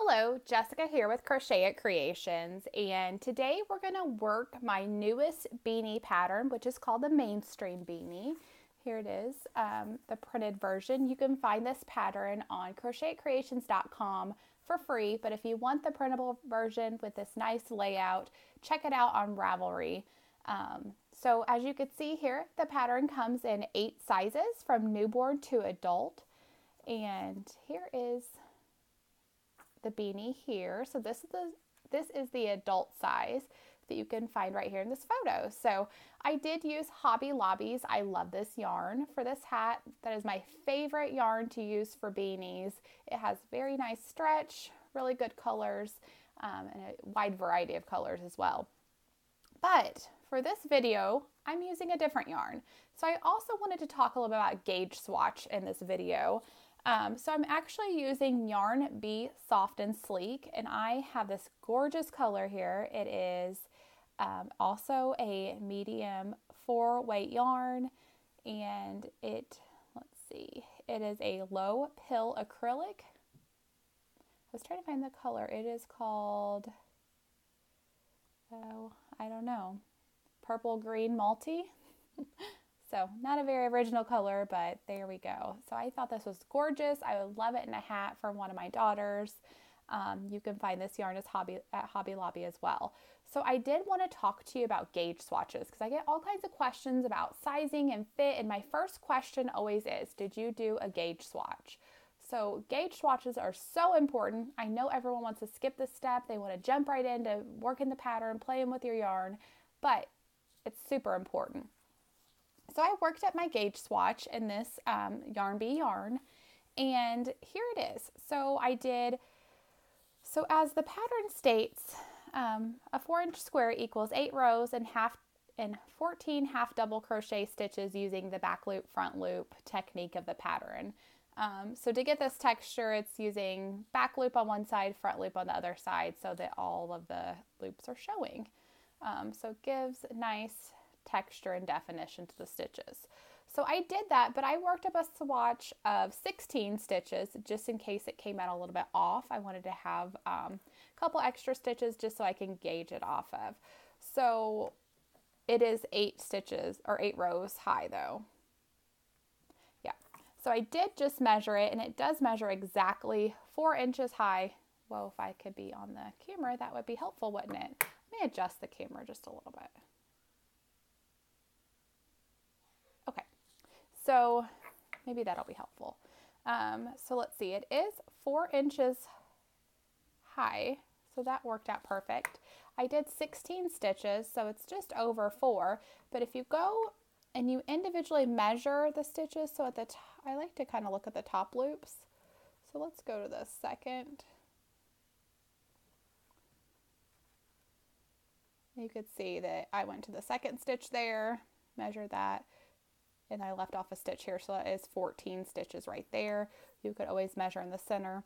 Hello, Jessica here with Crochet It Creations, and today we're going to work my newest beanie pattern, which is called the mainstream beanie. Here it is, the printed version. You can find this pattern on crochetitcreations.com for free, but if you want the printable version with this nice layout, check it out on Ravelry. So as you can see here, the pattern comes in 8 sizes from newborn to adult, and here is the beanie here. So this is the adult size that you can find right here in this photo. So I did use Hobby Lobby's I Love This yarn for this hat. That is my favorite yarn to use for beanies. It has very nice stretch, really good colors, and a wide variety of colors as well. But for this video, I'm using a different yarn. So I also wanted to talk a little bit about gauge swatch in this video. So I'm actually using Yarn Be Soft and Sleek, and I have this gorgeous color here. It is also a medium 4-weight yarn, and it is a low pill acrylic. I was trying to find the color. It is called, I don't know, purple green multi. So not a very original color, but there we go. So I thought this was gorgeous. I would love it in a hat for one of my daughters. You can find this yarn at Hobby Lobby as well. So I did want to talk to you about gauge swatches because I get all kinds of questions about sizing and fit. And my first question always is, did you do a gauge swatch? So gauge swatches are so important. I know everyone wants to skip this step. They want to jump right into working the pattern, playing with your yarn, but it's super important. So I worked at my gauge swatch in this Yarn Bee yarn, and here it is. So as the pattern states, a 4-inch square equals 8 rows and 14 half double crochet stitches using the back loop, front loop technique of the pattern. So to get this texture, it's using back loop on one side, front loop on the other side, so that all of the loops are showing. So it gives nice texture and definition to the stitches. So I did that, but I worked up a swatch of 16 stitches just in case it came out a little bit off. I wanted to have a couple extra stitches just so I can gauge it off of. So it is 8 stitches or 8 rows high though. Yeah. So I did just measure it, and it does measure exactly 4 inches high. Well, if I could be on the camera, that would be helpful, wouldn't it? Let me adjust the camera just a little bit. So maybe that'll be helpful. So let's see, it is 4 inches high, so that worked out perfect. I did 16 stitches, so it's just over 4, but if you go and you individually measure the stitches, so at the top, I like to kind of look at the top loops. So let's go to the second. You could see that I went to the second stitch there, measured that, and I left off a stitch here, so that is 14 stitches right there. You could always measure in the center.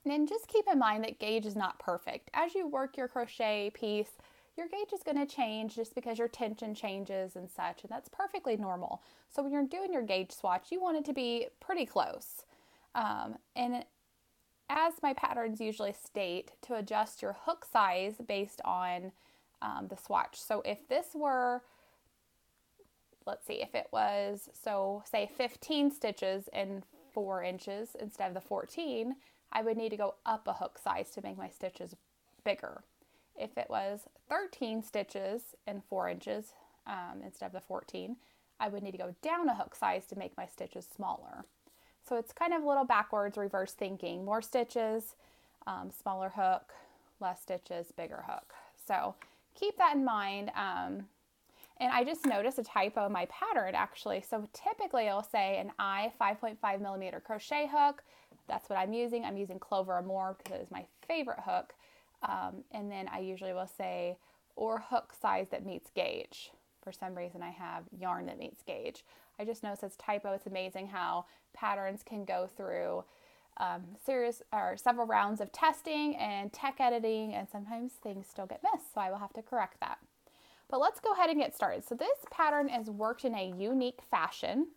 And then just keep in mind that gauge is not perfect. As you work your crochet piece, your gauge is going to change just because your tension changes and such, and that's perfectly normal. So when you're doing your gauge swatch, you want it to be pretty close. And as my patterns usually state, to adjust your hook size based on the swatch. So if this were, let's see, if it was, so say 15 stitches in 4 inches instead of the 14, I would need to go up a hook size to make my stitches bigger. If it was 13 stitches in 4 inches instead of the 14, I would need to go down a hook size to make my stitches smaller. So it's kind of a little backwards, reverse thinking. More stitches, smaller hook, less stitches, bigger hook. So keep that in mind. And I just noticed a typo in my pattern actually. So typically it'll say an I5.5mm Crochet Hook. That's what I'm using. I'm using Clover or More because it is my favorite hook. And then I usually will say, or hook size that meets gauge. For some reason I have yarn that meets gauge. I just noticed it's typo. It's amazing how patterns can go through several rounds of testing and tech editing, and sometimes things still get missed. So I will have to correct that. But let's go ahead and get started. So this pattern is worked in a unique fashion.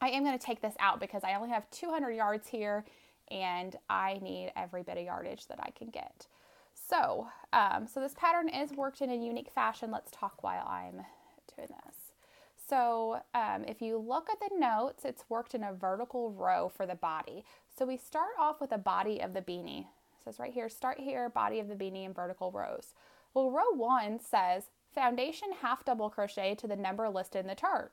I am going to take this out because I only have 200 yards here and I need every bit of yardage that I can get. So, so this pattern is worked in a unique fashion. Let's talk while I'm doing this. So if you look at the notes, it's worked in a vertical row for the body. So we start off with the body of the beanie. It says right here, start here, body of the beanie in vertical rows. Well, row 1 says foundation half double crochet to the number listed in the chart.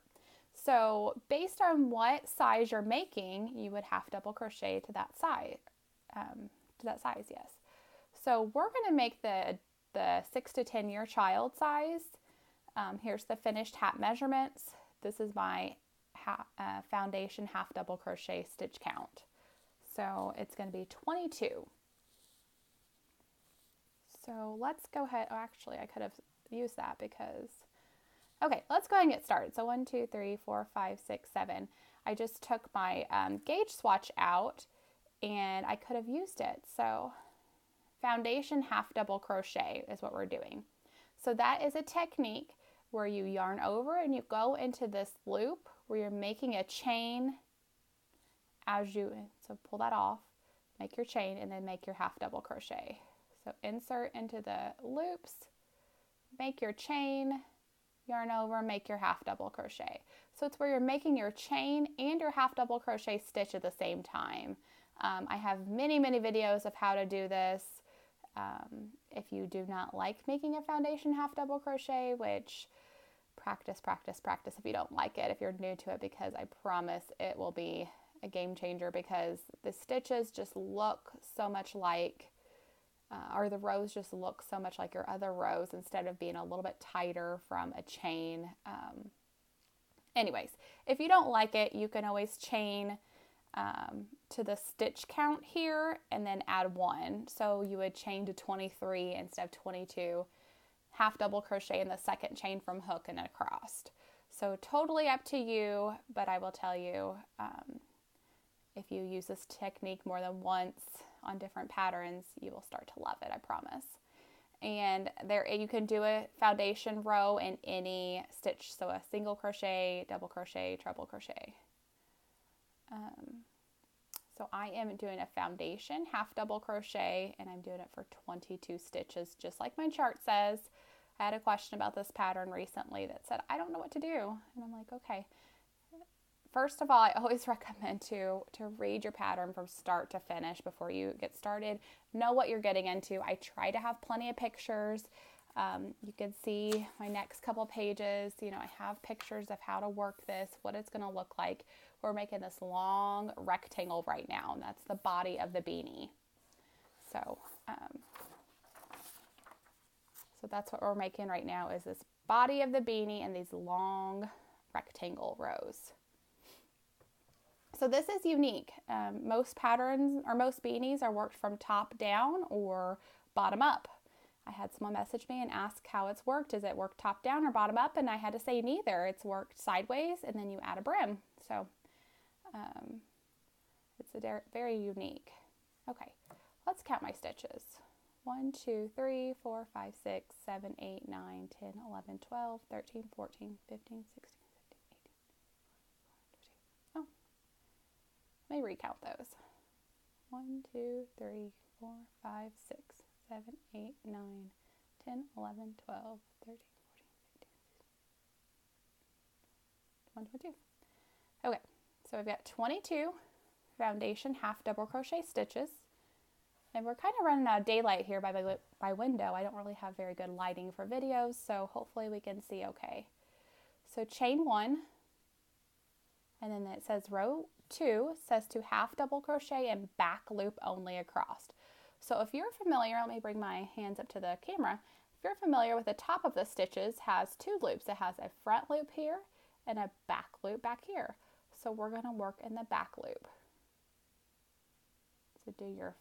So based on what size you're making, you would half double crochet to that size. Yes. So we're going to make the 6 to 10 year child size. Here's the finished hat measurements. This is my foundation half double crochet stitch count. So it's going to be 22. So let's go ahead. Oh, actually, I could have used that because, okay, let's go ahead and get started. So 1, 2, 3, 4, 5, 6, 7. I just took my gauge swatch out and I could have used it. So foundation half double crochet is what we're doing. So that is a technique where you yarn over and you go into this loop where you're making a chain as you, so pull that off, make your chain, and then make your half double crochet. So insert into the loops, make your chain, yarn over, make your half double crochet. So it's where you're making your chain and your half double crochet stitch at the same time. I have many videos of how to do this. If you do not like making a foundation half double crochet, which practice if you don't like it, if you're new to it, because I promise it will be a game changer, because the stitches just look so much like, or the rows just look so much like your other rows instead of being a little bit tighter from a chain. Anyways, if you don't like it, you can always chain to the stitch count here and then add 1. So you would chain to 23 instead of 22, half double crochet in the second chain from hook and across. So totally up to you, but I will tell you, if you use this technique more than once on different patterns, you will start to love it, I promise. And there you can do a foundation row in any stitch, so a single crochet, double crochet, treble crochet. So I am doing a foundation half double crochet, and I'm doing it for 22 stitches, just like my chart says. I had a question about this pattern recently that said, I don't know what to do. And I'm like, okay. First of all, I always recommend to read your pattern from start to finish before you get started. Know what you're getting into. I try to have plenty of pictures. You can see my next couple pages. You know, I have pictures of how to work this, what it's going to look like. We're making this long rectangle right now, and that's the body of the beanie. So, so that's what we're making right now, is this body of the beanie and these long rectangle rows. So this is unique. Most patterns or most beanies are worked from top down or bottom up. I had someone message me and ask how it's worked. Is it worked top down or bottom up? And I had to say neither. It's worked sideways and then you add a brim. So it's a very unique. Okay, let's count my stitches. 1, 2, 3, 4, 5, 6, 7, 8, 9, 10, 11, 12, 13, 14, 15, 16, 17, 18. Oh, let me recount those. 1, 2, 3, 4, 5, 6, 7, 8, 9, 10, 11, 12, 13, 14, 15, 16, 22. Okay, so we've got 22 foundation half double crochet stitches. And we're kind of running out of daylight here by window. I don't really have very good lighting for videos, so hopefully we can see okay. So chain 1, and then it says row 2 says to half double crochet and back loop only across. So if you're familiar, let me bring my hands up to the camera. If you're familiar with the top of the stitches has 2 loops. It has a front loop here and a back loop back here. So we're going to work in the back loop. So do your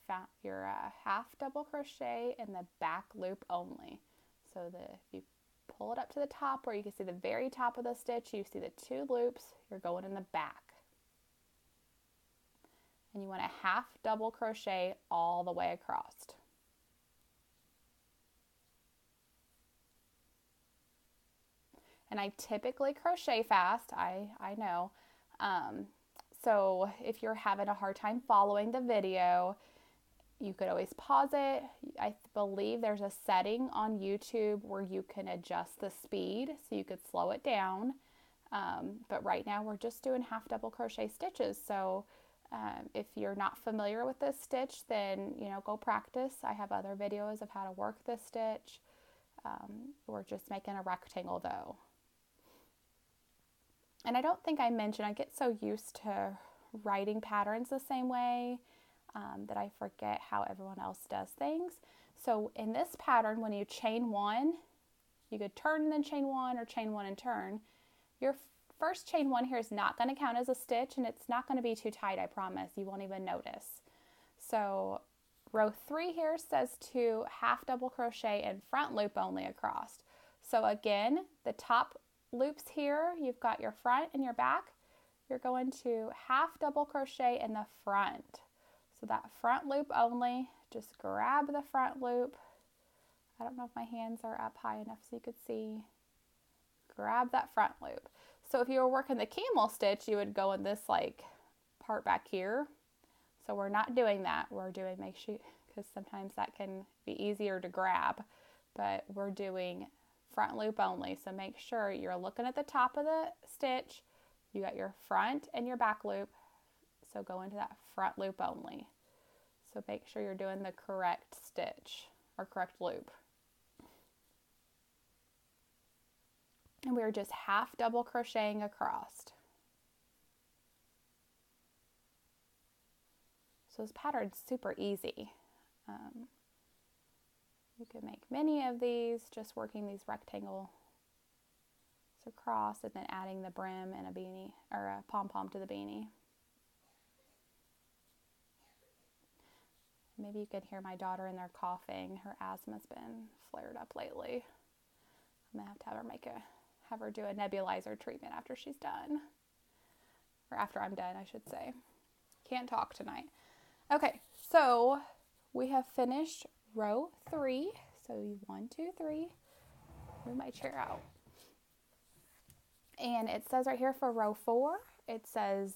half double crochet in the back loop only. So if you pull it up to the top where you can see the very top of the stitch, you see the 2 loops, you're going in the back. And you want to half double crochet all the way across. And I typically crochet fast, I know. So if you're having a hard time following the video, you could always pause it. I believe there's a setting on YouTube where you can adjust the speed so you could slow it down. But right now we're just doing half double crochet stitches. So if you're not familiar with this stitch, then, you know, go practice. I have other videos of how to work this stitch. We're just making a rectangle though. And I don't think I mentioned, I get so used to writing patterns the same way that I forget how everyone else does things. So in this pattern, when you chain one, you could turn and then chain one, or chain one and turn. Your first chain one here is not going to count as a stitch, and it's not going to be too tight, I promise. You won't even notice. So row 3 here says to half double crochet and front loop only across. So again, the top loops here, you've got your front and your back. You're going to half double crochet in the front. So that front loop only, just grab the front loop. I don't know if my hands are up high enough so you could see. Grab that front loop. So if you were working the camel stitch, you would go in this like part back here. So we're not doing that. We're doing, make sure, because sometimes that can be easier to grab, but we're doing front loop only. So make sure you're looking at the top of the stitch. You got your front and your back loop. So go into that front loop only. So make sure you're doing the correct stitch or correct loop. And we're just half double crocheting across. So this pattern's super easy. You can make many of these, just working these rectangles across and then adding the brim and a beanie or a pom-pom to the beanie. Maybe you can hear my daughter in there coughing. Her asthma's been flared up lately. I'm gonna have to have her do a nebulizer treatment after she's done. Or after I'm done, I should say. Can't talk tonight. Okay, so we have finished row 3. So 1, 2, 3. Move my chair out. And it says right here for row 4, it says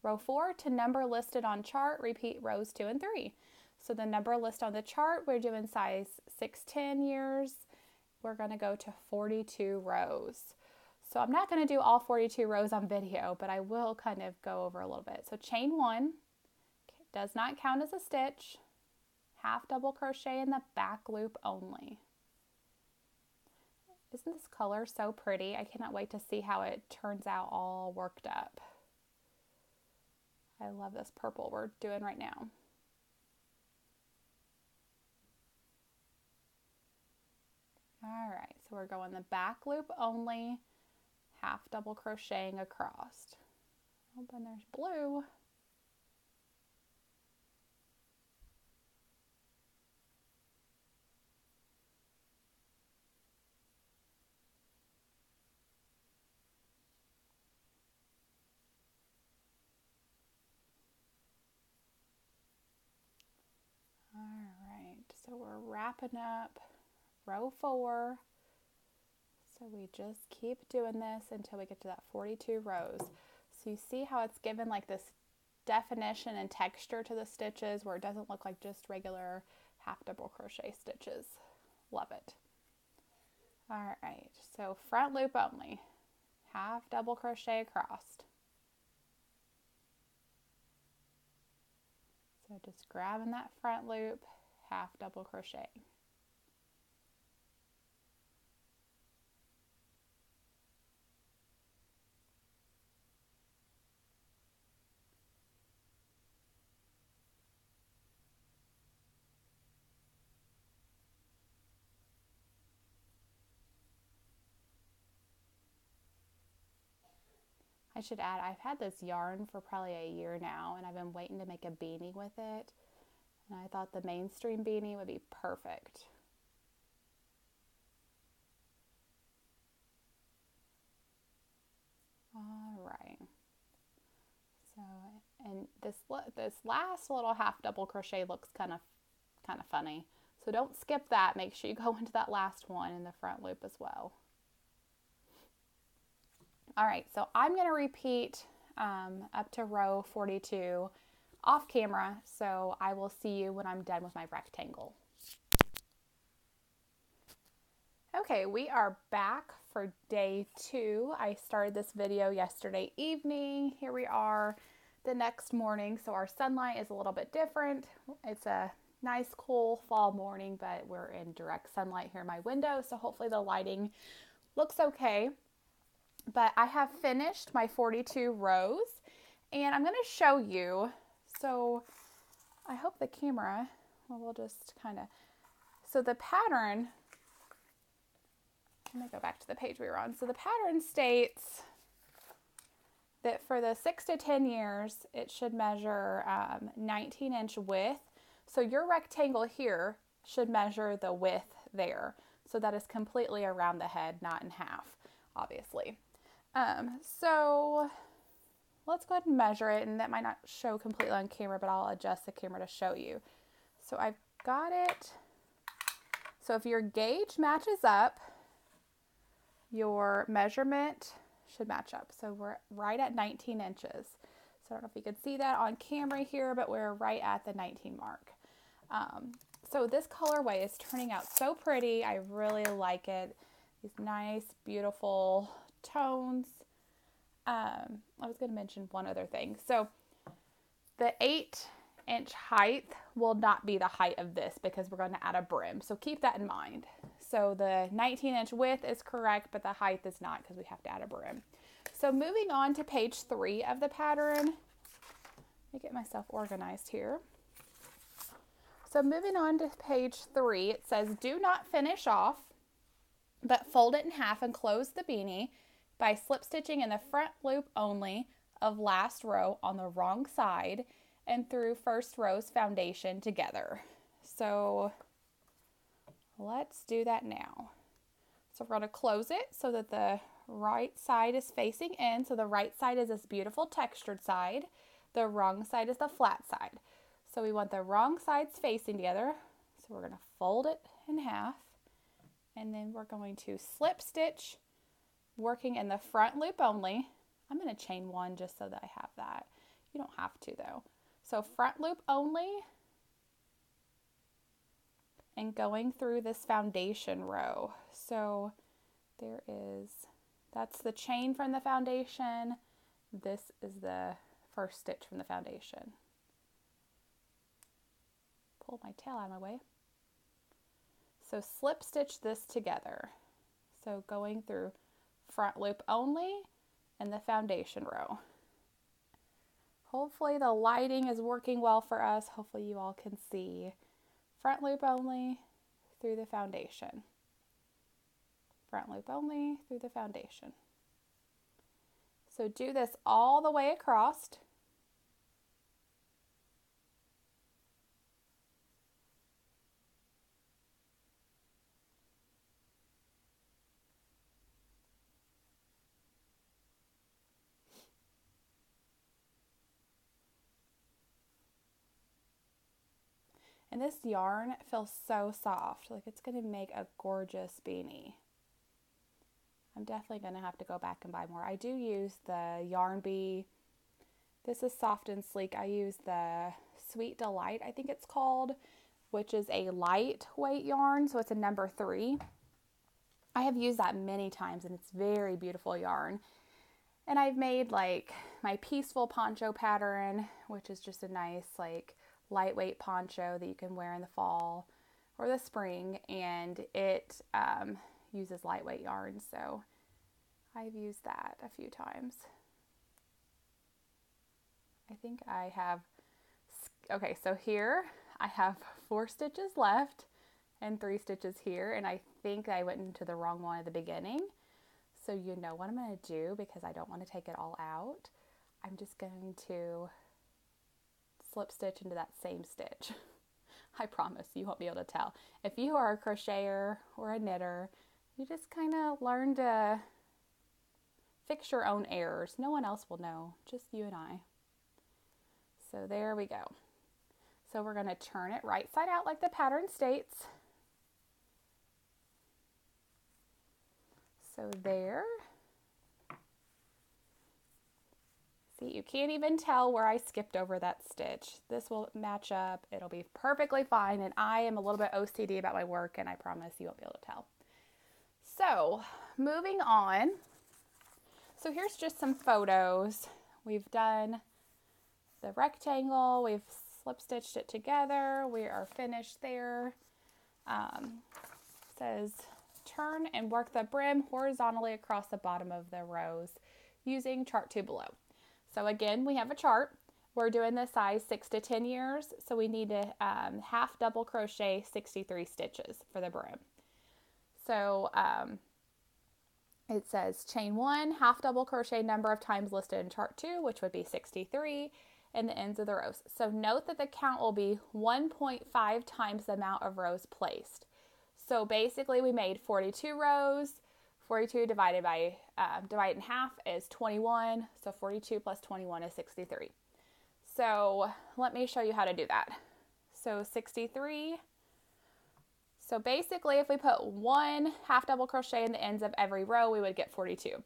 row 4 to number listed on chart, repeat rows 2 and 3. So the number list on the chart, we're doing size 6'10" years. We're going to go to 42 rows. So I'm not going to do all 42 rows on video, but I will kind of go over a little bit. So chain 1 does not count as a stitch. Half double crochet in the back loop only. Isn't this color so pretty? I cannot wait to see how it turns out all worked up. I love this purple we're doing right now. All right, so we're going the back loop only, half double crocheting across. Oh, and there's blue. All right, so we're wrapping up row 4. So we just keep doing this until we get to that 42 rows. So you see how it's given like this definition and texture to the stitches where it doesn't look like just regular half double crochet stitches. Love it. All right, so front loop only, half double crochet across. So just grabbing that front loop, half double crochet. I should add, I've had this yarn for probably a year now, and I've been waiting to make a beanie with it. And I thought the mainstream beanie would be perfect. All right. So, and this last little half double crochet looks kind of funny. So don't skip that. Make sure you go into that last one in the front loop as well. All right, so I'm going to repeat up to row 42 off camera. So I will see you when I'm done with my rectangle. Okay, we are back for day 2. I started this video yesterday evening. Here we are the next morning. So our sunlight is a little bit different. It's a nice cool fall morning, but we're in direct sunlight here in my window. So hopefully the lighting looks okay. But I have finished my 42 rows and I'm going to show you. So I hope the camera, well, we'll just kind of, so the pattern, let me go back to the page we were on. So the pattern states that for the 6 to 10 years, it should measure 19-inch width. So your rectangle here should measure the width there. So that is completely around the head, not in half, obviously. So let's go ahead and measure it, and that might not show completely on camera, but I'll adjust the camera to show you. So I've got it. So if your gauge matches up, your measurement should match up. So we're right at 19 inches. So I don't know if you can see that on camera here, but we're right at the 19 mark. So this colorway is turning out so pretty. I really like it. These nice, beautiful tones. I was going to mention one other thing. So the 8-inch height will not be the height of this because we're going to add a brim. So keep that in mind. So the 19-inch width is correct, but the height is not because we have to add a brim. So moving on to page 3 of the pattern. Let me get myself organized here. So moving on to page 3, it says, do not finish off, but fold it in half and close the beanie by slip stitching in the front loop only of last row on the wrong side and through first row's foundation together. So let's do that now. So we're going to close it so that the right side is facing in. So the right side is this beautiful textured side. The wrong side is the flat side. So we want the wrong sides facing together. So we're going to fold it in half. And then we're going to slip stitch, working in the front loop only. I'm going to chain 1 just so that I have that. You don't have to though. So front loop only. And going through this foundation row. So there is, that's the chain from the foundation. This is the first stitch from the foundation. Pull my tail out of my way. So slip stitch this together. So going through front loop only and the foundation row. Hopefully the lighting is working well for us. Hopefully you all can see. Front loop only through the foundation. Front loop only through the foundation. So do this all the way across. And this yarn feels so soft, like it's going to make a gorgeous beanie. I'm definitely going to have to go back and buy more. I do use the Yarn Bee. This is soft and sleek. I use the Sweet Delight, I think it's called, which is a lightweight yarn, so it's a number 3. I have used that many times and it's very beautiful yarn. And I've made like my Peaceful Poncho pattern, which is just a nice like lightweight poncho that you can wear in the fall or the spring, and it uses lightweight yarn, so I've used that a few times. I think I have, okay, so here I have 4 stitches left and 3 stitches here, and I think I went into the wrong one at the beginning. So you know what I'm going to do, because I don't want to take it all out. I'm just going to slip stitch into that same stitch. I promise you won't be able to tell. If you are a crocheter or a knitter, you just kind of learn to fix your own errors. No one else will know, just you and I. So there we go. So we're going to turn it right side out like the pattern states. So there. See, you can't even tell where I skipped over that stitch. This will match up. It'll be perfectly fine. And I am a little bit OCD about my work, and I promise you won't be able to tell. So moving on. So here's just some photos. We've done the rectangle. We've slip stitched it together. We are finished there. Says turn and work the brim horizontally across the bottom of the rows using chart 2 below. So again, we have a chart. We're doing the size 6 to 10 years. So we need to half double crochet 63 stitches for the brim. So it says chain 1, half double crochet number of times listed in chart 2, which would be 63, in the ends of the rows. So note that the count will be 1.5 times the amount of rows placed. So basically we made 42 rows. 42 divided in half is 21. So 42 plus 21 is 63. So let me show you how to do that. So 63. So basically if we put one half double crochet in the ends of every row, we would get 42.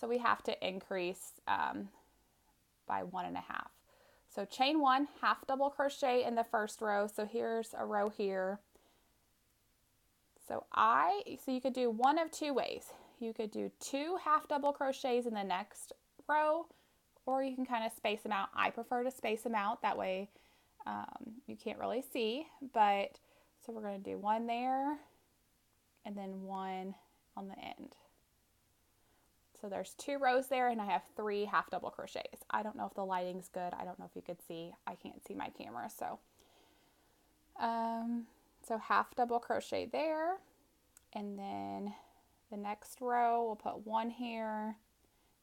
So we have to increase by 1.5. So chain 1, half double crochet in the first row. So here's a row here. So you could do one of two ways. You could do 2 half double crochets in the next row, or you can kind of space them out. I prefer to space them out. That way you can't really see. But so we're going to do one there and then one on the end. So there's 2 rows there and I have 3 half double crochets. I don't know if the lighting's good. I don't know if you could see. I can't see my camera. So half double crochet there, and then the next row we'll put 1 here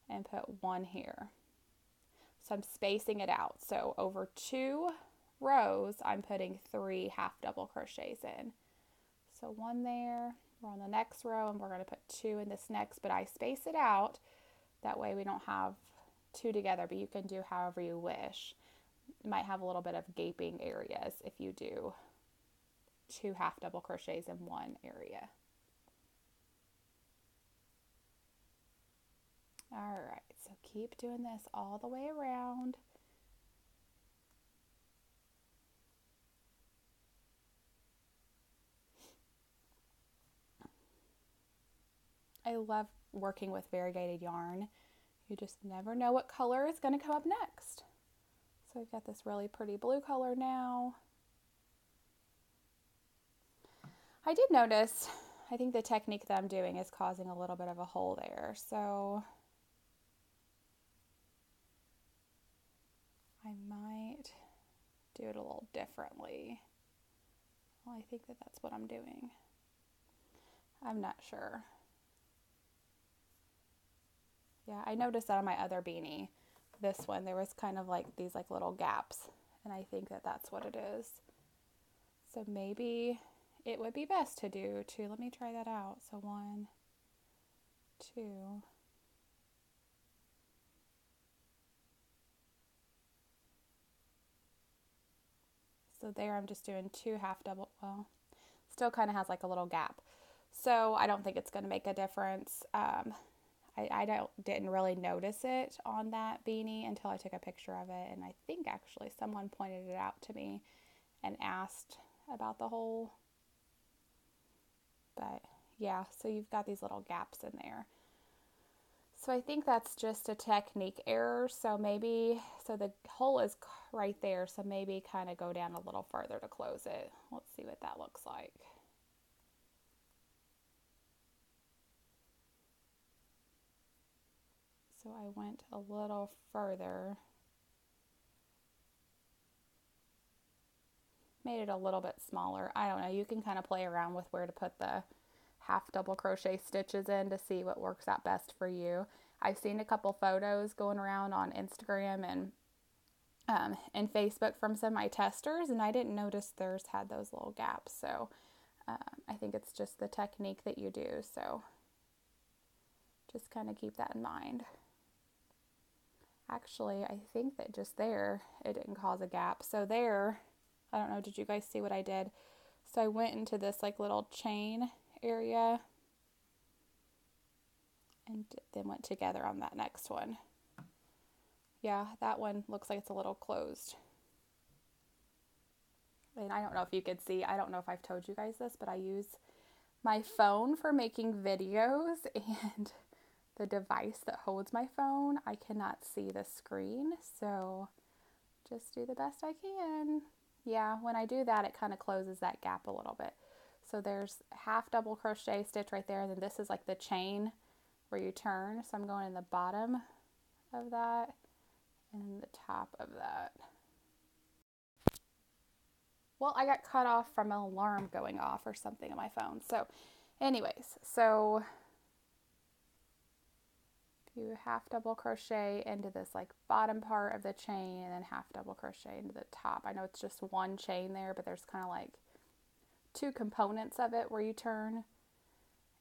and put 1 here. So I'm spacing it out. So over 2 rows I'm putting 3 half double crochets in. So 1 there, we're on the next row, and we're going to put 2 in this next, but I space it out. That way we don't have 2 together, but you can do however you wish. You might have a little bit of gaping areas if you do 2 half double crochets in one area. All right, so keep doing this all the way around. I love working with variegated yarn. You just never know what color is going to come up next. So we've got this really pretty blue color now. I did notice, I think the technique that I'm doing is causing a little bit of a hole there. So I might do it a little differently. Well, I think that that's what I'm doing. I'm not sure. Yeah, I noticed that on my other beanie. This one, there was kind of like these like little gaps, and I think that that's what it is. So maybe it would be best to do 2. Let me try that out. So 1, 2. So there I'm just doing 2 half double, well, still kind of has like a little gap. So I don't think it's going to make a difference. I didn't really notice it on that beanie until I took a picture of it, and I think actually someone pointed it out to me and asked about the hole. But yeah, so you've got these little gaps in there. So I think that's just a technique error. So maybe, so the hole is right there, so maybe kind of go down a little further to close it. Let's see what that looks like. So I went a little further, made it a little bit smaller. I don't know, you can kind of play around with where to put the half double crochet stitches in to see what works out best for you. I've seen a couple photos going around on Instagram and Facebook from some of my testers, and I didn't notice theirs had those little gaps. So I think it's just the technique that you do. So just kind of keep that in mind. Actually, I think that just there, it didn't cause a gap. So there, I don't know, did you guys see what I did? So I went into this like little chain area and then went together on that next one. Yeah, that one looks like it's a little closed. And I don't know if you could see, I don't know if I've told you guys this, but I use my phone for making videos, and the device that holds my phone, I cannot see the screen, so just do the best I can. Yeah, when I do that, it kind of closes that gap a little bit. So there's half double crochet stitch right there, and then this is like the chain where you turn. So I'm going in the bottom of that and the top of that. Well, I got cut off from an alarm going off or something on my phone. So anyways, so you half double crochet into this like bottom part of the chain, and then half double crochet into the top. I know it's just one chain there, but there's kind of like two components of it where you turn,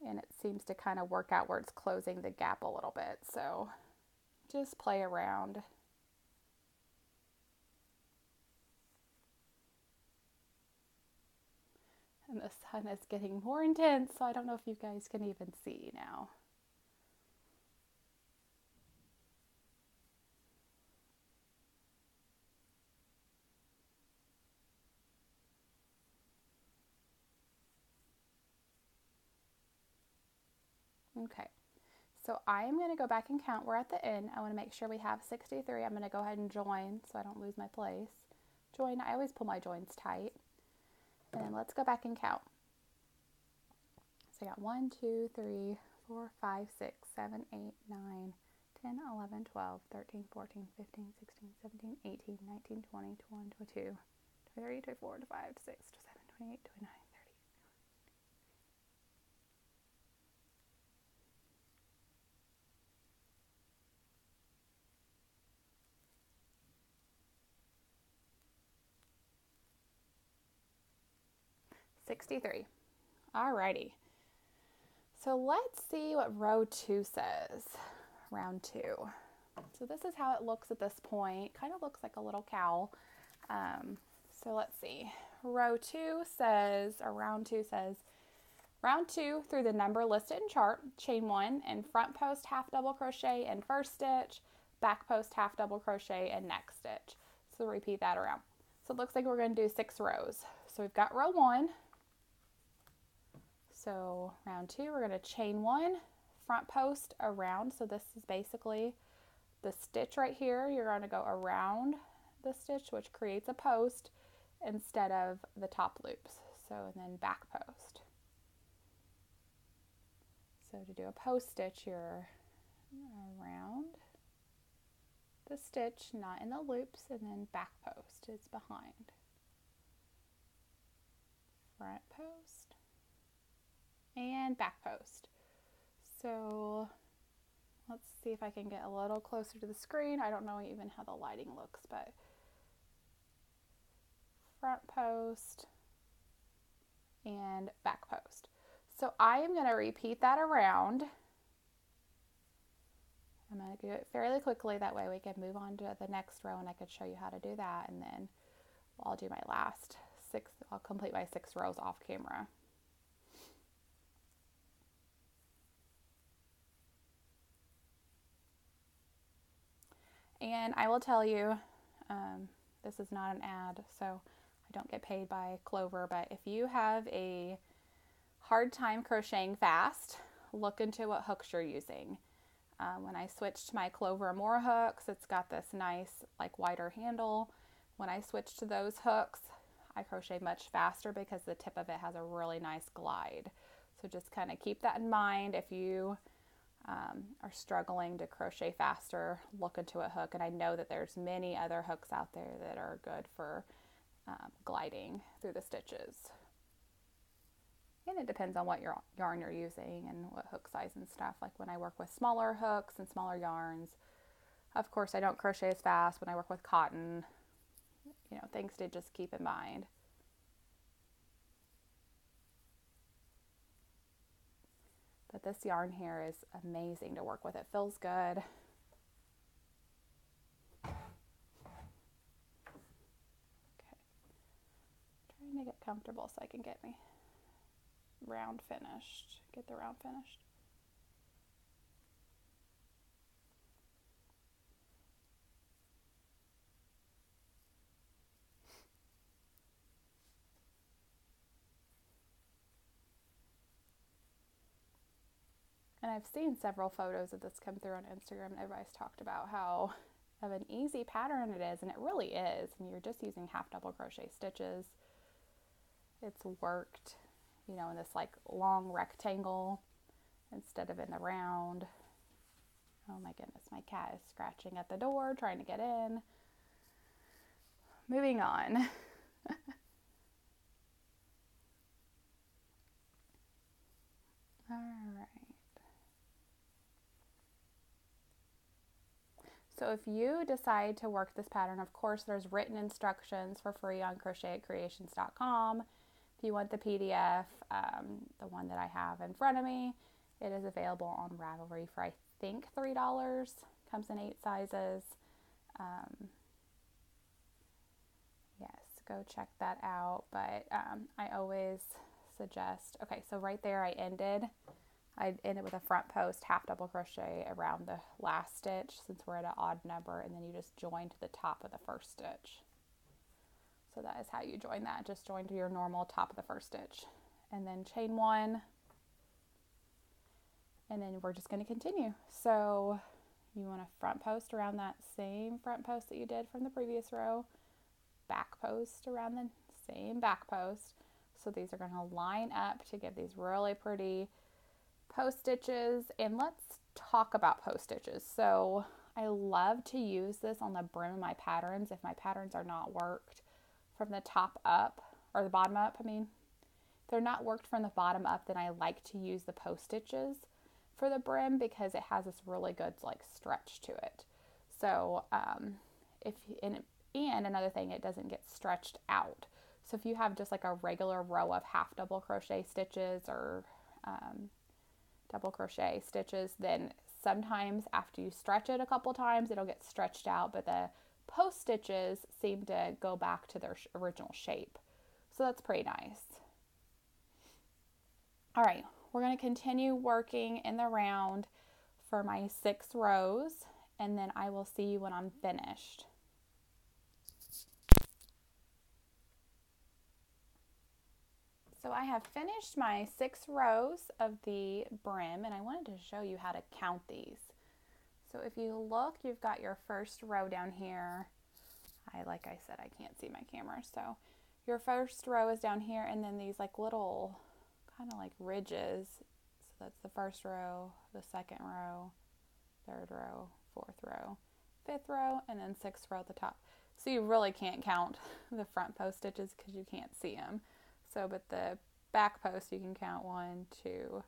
and it seems to kind of work out where it's closing the gap a little bit. So just play around. And the sun is getting more intense, so I don't know if you guys can even see now. Okay, so I am going to go back and count. We're at the end. I want to make sure we have 63. I'm going to go ahead and join so I don't lose my place. Join, I always pull my joins tight. And then let's go back and count. So I got 1, 2, 3, 4, 5, 6, 7, 8, 9, 10, 11, 12, 13, 14, 15, 16, 17, 18, 19, 20, 21, 22, 23, 24, 25, 26, 27, 28, 29, 30. 63. Alrighty. So let's see what row 2 says. Round 2. So this is how it looks at this point. Kind of looks like a little cowl. So let's see. Row 2 says, or round 2 says, round 2 through the number listed in chart, chain 1 and front post half double crochet in first stitch, back post half double crochet in next stitch. So repeat that around. So it looks like we're going to do 6 rows. So we've got row 1. So round 2, we're going to chain 1, front post around. So this is basically the stitch right here. You're going to go around the stitch, which creates a post instead of the top loops. So, and then back post. So to do a post stitch, you're around the stitch, not in the loops, and then back post is behind. Front post and back post. So let's see if I can get a little closer to the screen. I don't know even how the lighting looks, but front post and back post. So I am going to repeat that around. I'm going to do it fairly quickly, that way we can move on to the next row and I could show you how to do that, and then I'll do my last 6, I'll complete my 6 rows off camera. And I will tell you, this is not an ad, so I don't get paid by Clover, but if you have a hard time crocheting fast, look into what hooks you're using. When I switched to my Clover More hooks, it's got this nice like wider handle. When I switched to those hooks, I crochet much faster because the tip of it has a really nice glide. So just kind of keep that in mind. If you are struggling to crochet faster, look into a hook. And I know that there's many other hooks out there that are good for gliding through the stitches. And it depends on what yarn you're using and what hook size and stuff. Like when I work with smaller hooks and smaller yarns, of course I don't crochet as fast. When I work with cotton, you know, things to just keep in mind. But this yarn here is amazing to work with. It feels good. Okay. Trying to get comfortable so I can get me round finished. Get the round finished. And I've seen several photos of this come through on Instagram, and everybody's talked about how of an easy pattern it is, and it really is. I mean, you're just using half double crochet stitches. It's worked, you know, in this like long rectangle instead of in the round. Oh my goodness, my cat is scratching at the door trying to get in. Moving on. All right. So if you decide to work this pattern, of course, there's written instructions for free on crochetitcreations.com. If you want the PDF, the one that I have in front of me, it is available on Ravelry for I think $3. Comes in 8 sizes. Yes, go check that out. But I always suggest, okay, so right there I ended with a front post half double crochet around the last stitch since we're at an odd number, and then you just join to the top of the first stitch. So that is how you join that. Just join to your normal top of the first stitch and then chain 1, and then we're just going to continue. So you want to front post around that same front post that you did from the previous row, back post around the same back post. So these are going to line up to give these really pretty post stitches. And let's talk about post stitches. So I love to use this on the brim of my patterns if my patterns are not worked from the top up, or the bottom up, I mean. If they're not worked from the bottom up, then I like to use the post stitches for the brim because it has this really good like stretch to it. So and another thing, it doesn't get stretched out. So if you have just like a regular row of half double crochet stitches or double crochet stitches, then sometimes after you stretch it a couple times, it'll get stretched out, but the post stitches seem to go back to their original shape. So that's pretty nice. All right, we're going to continue working in the round for my 6 rows, and then I will see you when I'm finished. So I have finished my 6 rows of the brim, and I wanted to show you how to count these. So if you look, you've got your first row down here. Like I said, I can't see my camera. So your first row is down here, and then these like little kind of like ridges. So that's the first row, the second row, third row, fourth row, fifth row, and then sixth row at the top. So you really can't count the front post stitches because you can't see them. So, but the back post you can count 1, 2,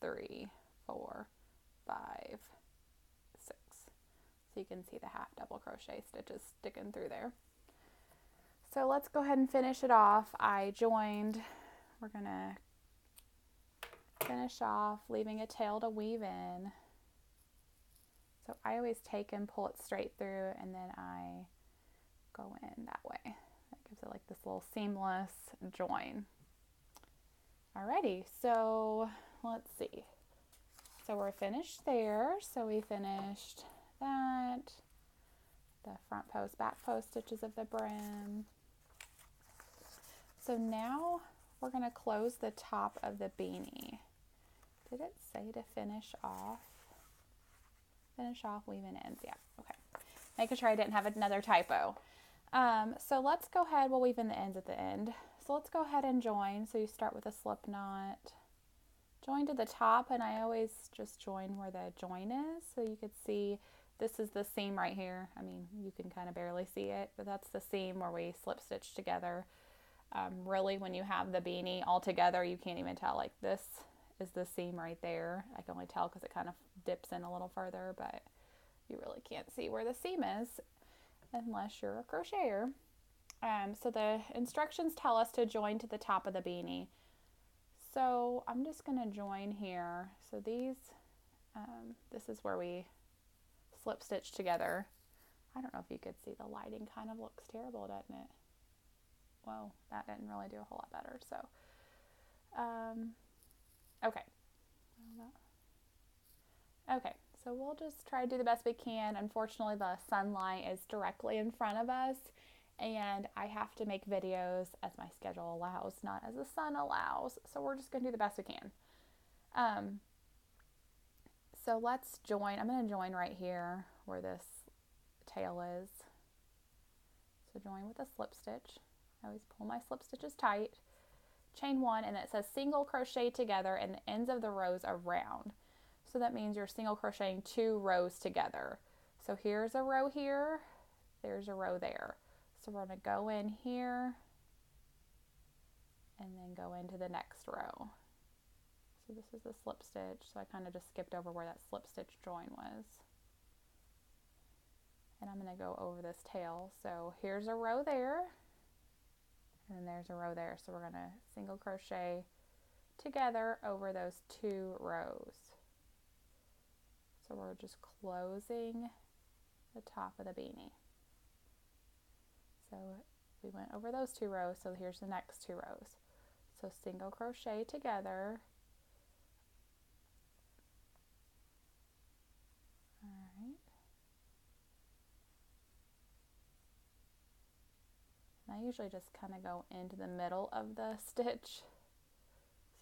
3, 4, 5, 6. So you can see the half double crochet stitches sticking through there. So let's go ahead and finish it off. I joined, we're gonna finish off leaving a tail to weave in. So I always take and pull it straight through, and then I go in that way. That gives it like this little seamless join. Alrighty, so let's see. So we're finished there. So we finished that, the front post, back post stitches of the brim. So now we're going to close the top of the beanie. Did it say to finish off? Finish off weaving ends. Yeah, okay. Making sure I didn't have another typo. So let's go ahead, we'll weave in the ends at the end. So let's go ahead and join. So you start with a slip knot, join to the top, and I always just join where the join is. So you could see this is the seam right here. I mean, you can kind of barely see it, but that's the seam where we slip stitch together. Really, when you have the beanie all together, you can't even tell, like this is the seam right there. I can only tell because it kind of dips in a little further, but you really can't see where the seam is unless you're a crocheter. So the instructions tell us to join to the top of the beanie. So I'm just going to join here. So these, this is where we slip stitch together. I don't know if you could see, the lighting kind of looks terrible, doesn't it? Whoa, that didn't really do a whole lot better. So, okay. Okay, so we'll just try to do the best we can. Unfortunately, the sunlight is directly in front of us, and I have to make videos as my schedule allows, not as the sun allows. So we're just going to do the best we can. So let's join. I'm going to join right here where this tail is. So join with a slip stitch. I always pull my slip stitches tight. Chain 1, and it says single crochet together and the ends of the rows around. So that means you're single crocheting 2 rows together. So here's a row here, there's a row there. So we're going to go in here and then go into the next row. So this is the slip stitch. So I kind of just skipped over where that slip stitch join was. And I'm going to go over this tail. So here's a row there, and then there's a row there. So we're going to single crochet together over those 2 rows. So we're just closing the top of the beanie. So we went over those 2 rows, so here's the next 2 rows. So single crochet together. Alright. And I usually just kind of go into the middle of the stitch.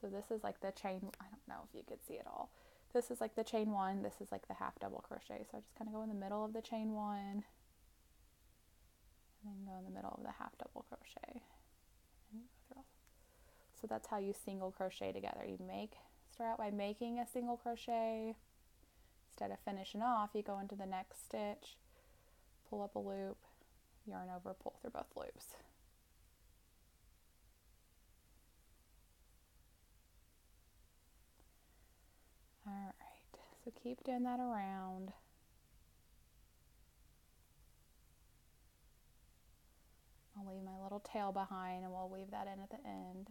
So this is like the chain, I don't know if you could see it all. This is like the chain 1, this is like the half double crochet. So I just kind of go in the middle of the chain 1, and then go in the middle of the half double crochet. And go through. So that's how you single crochet together. You start out by making a single crochet. Instead of finishing off, you go into the next stitch, pull up a loop, yarn over, pull through both loops. Alright, so keep doing that around. I'll leave my little tail behind and we'll weave that in at the end.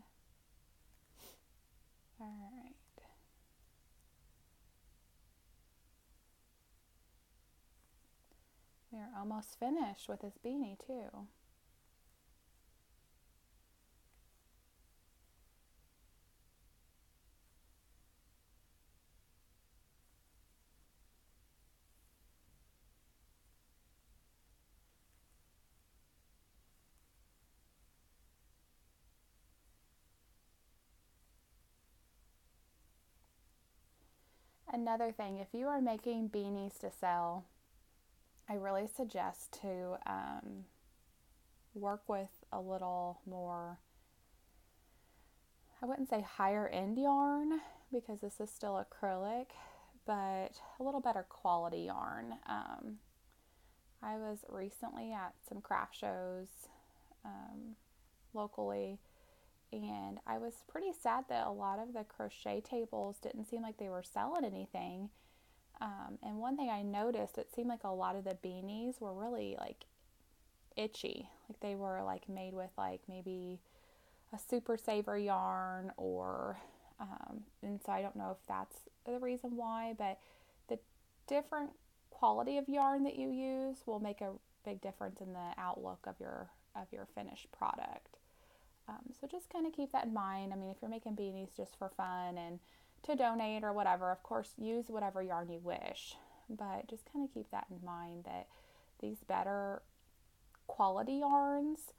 Alright. We are almost finished with this beanie too. Another thing, if you are making beanies to sell, I really suggest to work with a little more, I wouldn't say higher end yarn because this is still acrylic, but a little better quality yarn. I was recently at some craft shows locally, and I was pretty sad that a lot of the crochet tables didn't seem like they were selling anything. And one thing I noticed, it seemed like a lot of the beanies were really like itchy. Like they were like made with like maybe a super saver yarn or, and so I don't know if that's the reason why, but the different quality of yarn that you use will make a big difference in the outlook of your finished product. So just kind of keep that in mind. I mean, if you're making beanies just for fun and to donate or whatever, of course, use whatever yarn you wish. But just kind of keep that in mind that these better quality yarns,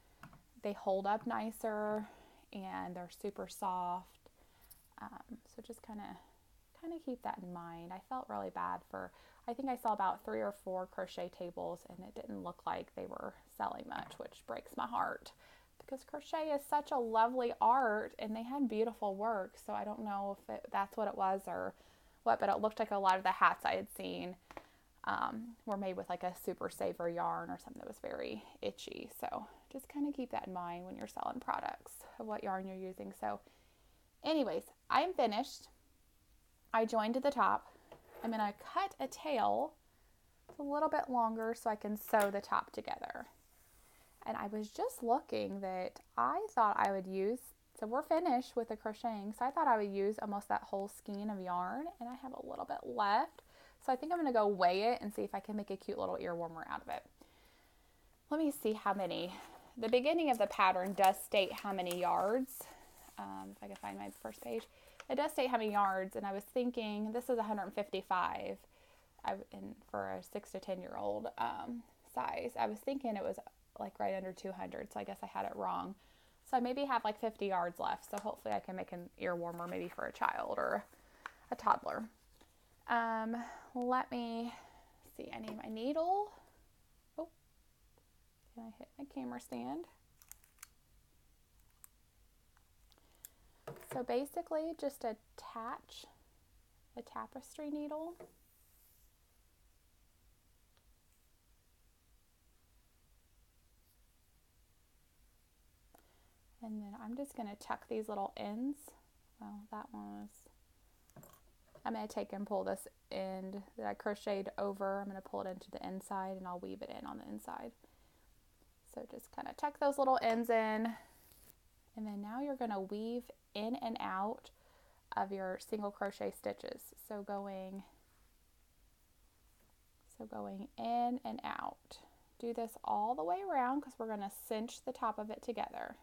they hold up nicer and they're super soft. So just kind of keep that in mind. I felt really bad I think I saw about 3 or 4 crochet tables and it didn't look like they were selling much, which breaks my heart. Because crochet is such a lovely art and they had beautiful work, so I don't know if that's what it was or what, but it looked like a lot of the hats I had seen were made with like a super saver yarn or something that was very itchy. So just kind of keep that in mind when you're selling products of what yarn you're using. So anyways, I'm finished. I joined at the top. I'm going to cut a tail a little bit longer so I can sew the top together. And I was just looking that I thought I would use, so we're finished with the crocheting, so I thought I would use almost that whole skein of yarn, and I have a little bit left. So I think I'm going to go weigh it and see if I can make a cute little ear warmer out of it. Let me see how many. The beginning of the pattern does state how many yards. If I can find my first page. It does state how many yards, and I was thinking this is 155 and for a 6 to 10 year old size. I was thinking it was like right under 200, so I guess I had it wrong. So I maybe have like 50 yards left, so hopefully I can make an ear warmer maybe for a child or a toddler. Let me see, I need my needle. Oh, can I hit my camera stand? So basically just attach a tapestry needle. And then I'm just going to tuck these little ends. Well, that one was, I'm going to take and pull this end that I crocheted over. I'm going to pull it into the inside and I'll weave it in on the inside. So just kind of tuck those little ends in. And then now you're going to weave in and out of your single crochet stitches. So going in and out. Do this all the way around because we're going to cinch the top of it together.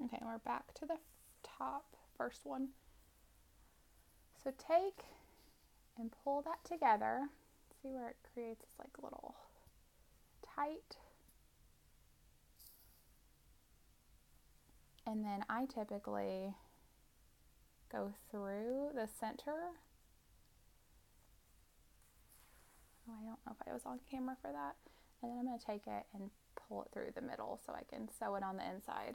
Okay, we're back to the top, first one. So take and pull that together. See where it creates this like little tight. And then I typically go through the center. Oh, I don't know if I was on camera for that. And then I'm going to take it and pull it through the middle so I can sew it on the inside.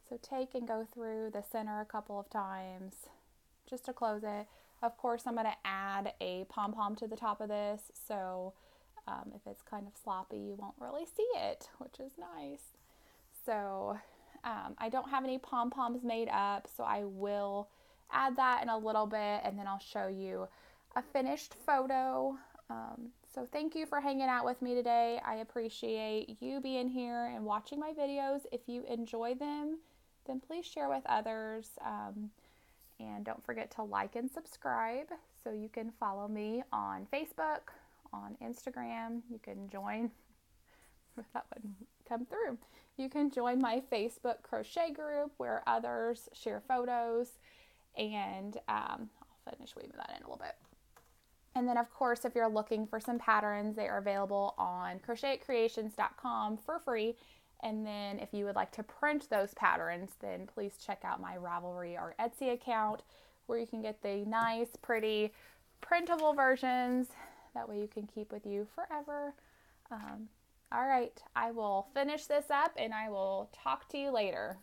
So take and go through the center a couple of times just to close it. Of course, I'm going to add a pom-pom to the top of this, so if it's kind of sloppy, you won't really see it, which is nice. So I don't have any pom-poms made up, so I will add that in a little bit, and then I'll show you a finished photo. So thank you for hanging out with me today. I appreciate you being here and watching my videos. If you enjoy them, then please share with others. And don't forget to like and subscribe so you can follow me on Facebook, on Instagram. You can join, that wouldn't come through. You can join my Facebook crochet group where others share photos, and I'll finish weaving that in a little bit. And then of course, if you're looking for some patterns, they are available on crochetcreations.com for free. And then if you would like to print those patterns, then please check out my Ravelry or Etsy account where you can get the nice, pretty, printable versions. That way you can keep with you forever. All right, I will finish this up and I will talk to you later.